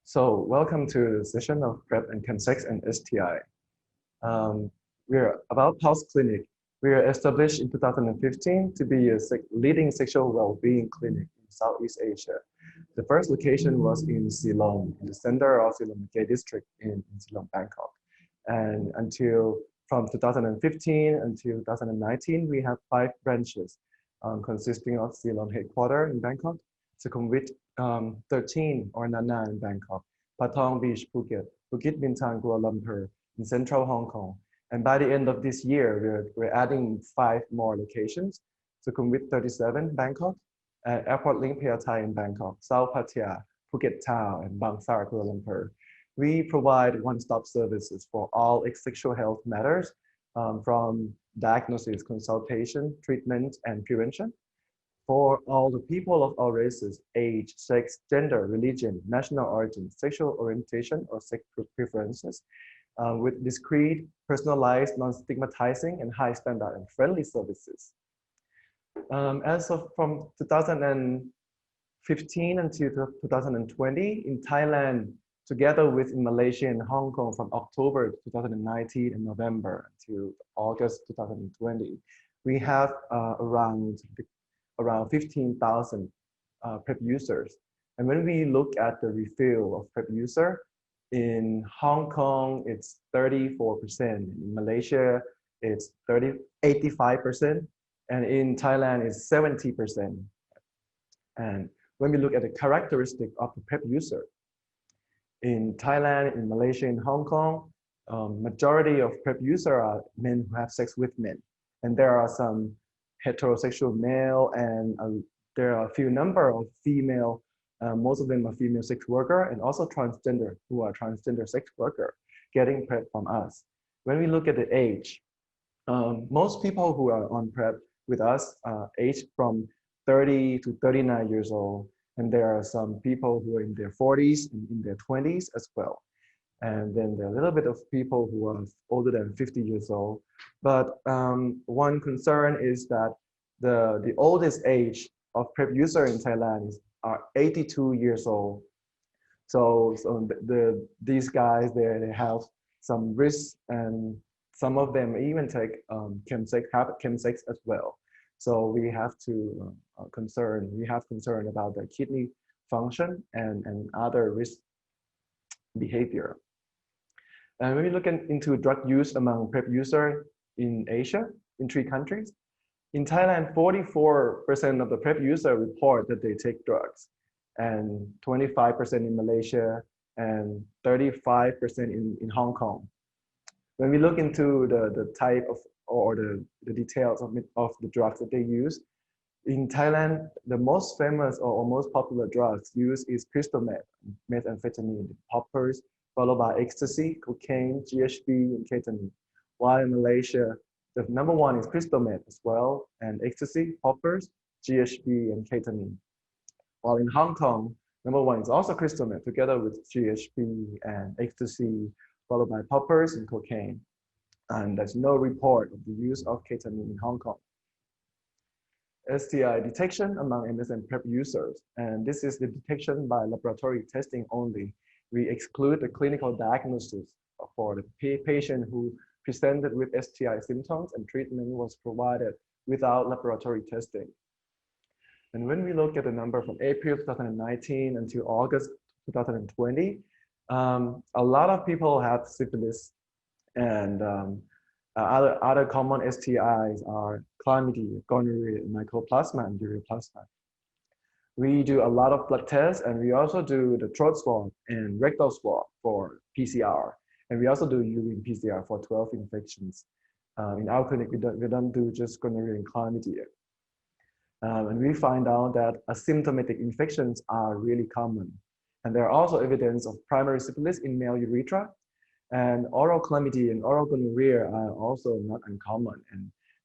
So welcome to the session of PrEP and Chemsex and STI. We're about Pulse Clinic. We were established in 2015 to be a leading sexual well-being clinic in Southeast Asia. The first location was in Silom, in the center of Silom Gay district in Silom, Bangkok. And from 2015 until 2019, we have 5 branches consisting of Silom headquarters in Bangkok, Sukhumvit 13 or Nana in Bangkok, Patong Beach, Phuket, Bukit Bintang, Kuala Lumpur, in central Hong Kong. And by the end of this year, we're adding 5 more locations, Sukhumvit 37, Bangkok, Airport Link Phaya Thai in Bangkok, South Pattaya, Phuket Town, and Bangsar, Kuala Lumpur. We provide one-stop services for all sexual health matters, from diagnosis, consultation, treatment, and prevention. For all the people of all races, age, sex, gender, religion, national origin, sexual orientation, or sex preferences, with discreet, personalized, non-stigmatizing, and high standard and friendly services. From 2015 until 2020, in Thailand, together with in Malaysia and Hong Kong from October 2019 and November until August 2020, we have around 15,000 PrEP users. And when we look at the refill of PrEP user, in Hong Kong, it's 34%. In Malaysia, it's 85%. And in Thailand, it's 70%. And when we look at the characteristic of the PrEP user, in Thailand, in Malaysia, in Hong Kong, majority of PrEP users are men who have sex with men. And there are some heterosexual male, and there are a few number of female, most of them are female sex worker, and also transgender, who are transgender sex worker getting PrEP from us. When we look at the age, most people who are on PrEP with us are aged from 30 to 39 years old, and there are some people who are in their 40s and in their 20s as well. And then there are a little bit of people who are older than 50 years old. But one concern is that the oldest age of PrEP user in Thailand are 82 years old. So these guys, they have some risks, and some of them even take chemsex as well. So we have to concern about the kidney function and other risk behavior. And when we look into drug use among PrEP users in Asia, in 3 countries, in Thailand, 44% of the PrEP users report that they take drugs, and 25% in Malaysia, and 35% in Hong Kong. When we look into the type of, or the details of the drugs that they use, in Thailand, the most famous or most popular drugs used is crystal meth, methamphetamine, poppers, followed by ecstasy, cocaine, GHB, and ketamine. While in Malaysia, the number 1 is crystal meth as well, and ecstasy, poppers, GHB, and ketamine. While in Hong Kong, number 1 is also crystal meth, together with GHB and ecstasy, followed by poppers and cocaine. And there's no report of the use of ketamine in Hong Kong. STI detection among MSM PrEP users, and this is the detection by laboratory testing only. We exclude the clinical diagnosis for the patient who presented with STI symptoms, and treatment was provided without laboratory testing. And when we look at the number from April 2019 until August 2020, a lot of people have syphilis, and other common STIs are chlamydia, gonorrhea, mycoplasma, and ureaplasma. We do a lot of blood tests, and we also do the throat swab and rectal swab for PCR. And we also do urine PCR for 12 infections. In our clinic, we don't do just gonorrhea and chlamydia. And we find out that asymptomatic infections are really common. And there are also evidence of primary syphilis in male urethra. And oral chlamydia and oral gonorrhea are also not uncommon.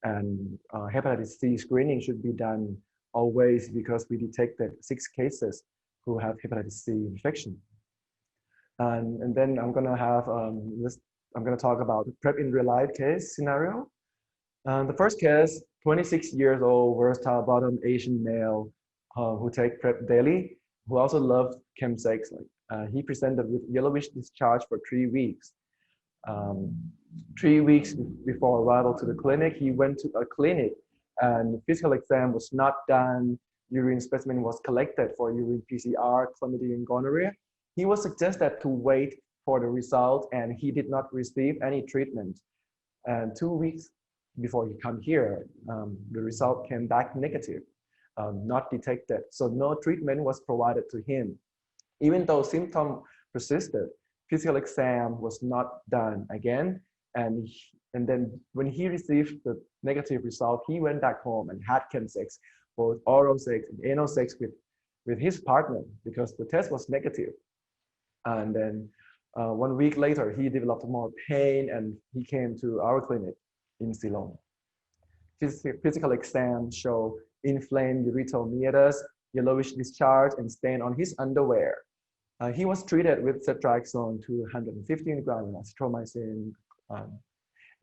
And hepatitis C screening should be done always, because we detected 6 cases who have hepatitis C infection. And then I'm gonna talk about the PrEP in real life case scenario. The first case, 26 years old, versatile bottom Asian male who take PrEP daily, who also loves chemsex, like He presented with yellowish discharge for 3 weeks. 3 weeks before arrival to the clinic, he went to a clinic and physical exam was not done. Urine specimen was collected for urine PCR, chlamydia, and gonorrhea. He was suggested to wait for the result, and he did not receive any treatment. And 2 weeks before he come here, the result came back negative, not detected. So no treatment was provided to him. Even though symptoms persisted, physical exam was not done again. And then when he received the negative result, he went back home and had chemsex, both oral sex and anal sex with his partner because the test was negative. And then 1 week later, he developed more pain and he came to our clinic in Silom. Physical exam show inflamed urethral meatus, yellowish discharge, and stain on his underwear. He was treated with ceftriaxone 215 grams of azithromycin,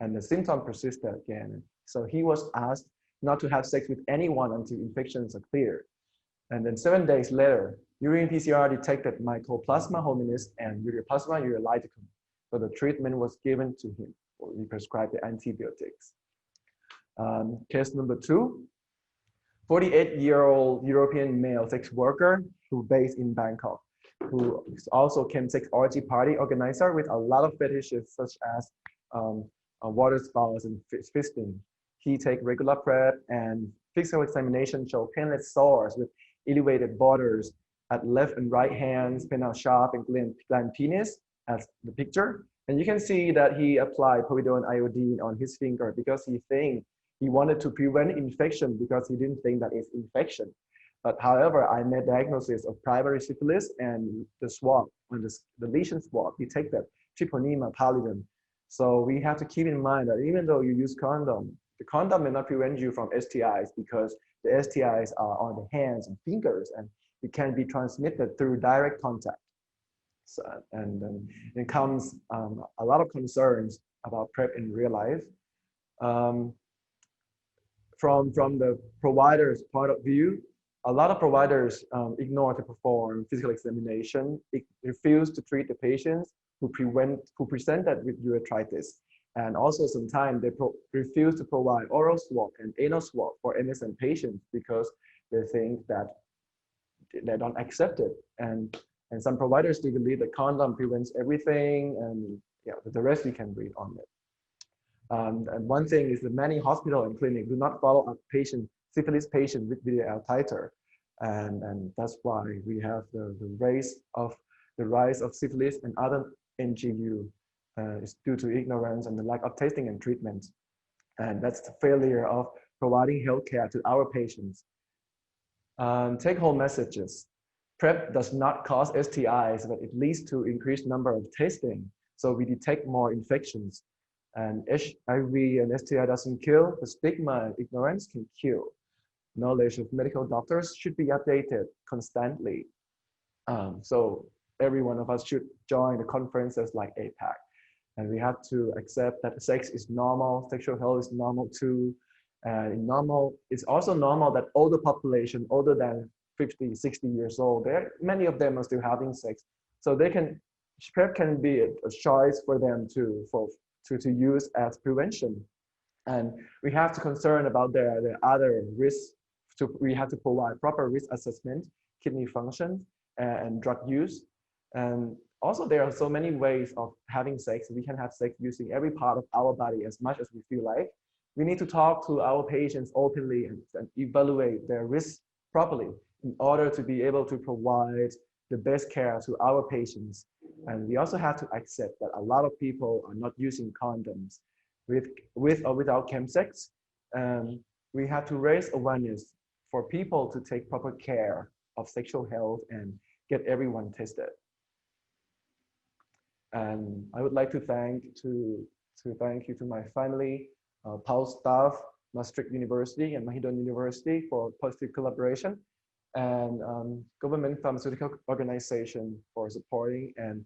and the symptom persisted again. So he was asked not to have sex with anyone until infections are cleared. And then 7 days later, urine PCR detected Mycoplasma hominis and Ureaplasma urolithecum. So the treatment was given to him. We prescribed the antibiotics. Case number 2, 48-year-old European male sex worker who based in Bangkok, who is also Chemsex orgy party organizer with a lot of fetishes such as water spouts and fisting. He take regular PrEP, and physical examination show painless sores with elevated borders at left and right hands, penile shaft, and gland penis as the picture. And you can see that he applied povidone iodine on his finger because he wanted to prevent infection because he didn't think that it's infection. But however, I made diagnosis of primary syphilis, and the swab, on the lesion swab, detected Treponema pallidum. So we have to keep in mind that even though you use condom, the condom may not prevent you from STIs because the STIs are on the hands and fingers, and it can be transmitted through direct contact. So, and then it comes a lot of concerns about PrEP in real life. From the provider's point of view, a lot of providers ignore to perform physical examination, refuse to treat the patients who presented with urethritis. And also sometimes they refuse to provide oral swab and anal swab for MSM patients because they think that they don't accept it. And some providers do believe that condom prevents everything, and yeah, the rest you can read on it. And one thing is that many hospitals and clinics do not follow up syphilis patient with VDL titer. And that's why we have the rise of syphilis and other NGU is due to ignorance and the lack of testing and treatment. And that's the failure of providing healthcare to our patients. Take-home messages. PrEP does not cause STIs, but it leads to increased number of testing. So we detect more infections. And HIV and STI doesn't kill, the stigma and ignorance can kill. Knowledge of medical doctors should be updated constantly. So every one of us should join the conferences like APAC. And we have to accept that sex is normal, sexual health is normal too. And it's also normal that older population, older than 50, 60 years old, many of them are still having sex. So PrEP can be a choice for them to use as prevention. And we have to concern about the other risks. We have to provide proper risk assessment, kidney function, and drug use. And also there are so many ways of having sex. We can have sex using every part of our body as much as we feel like. We need to talk to our patients openly and evaluate their risks properly in order to be able to provide the best care to our patients. And we also have to accept that a lot of people are not using condoms with or without chemsex. We have to raise awareness for people to take proper care of sexual health and get everyone tested. And I would like to thank you to my family, Pulse staff, Maastricht University and Mahidol University for positive collaboration, and government pharmaceutical organization for supporting, and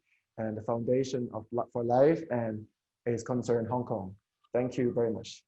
the Foundation for Life and AIDS Concern Hong Kong. Thank you very much.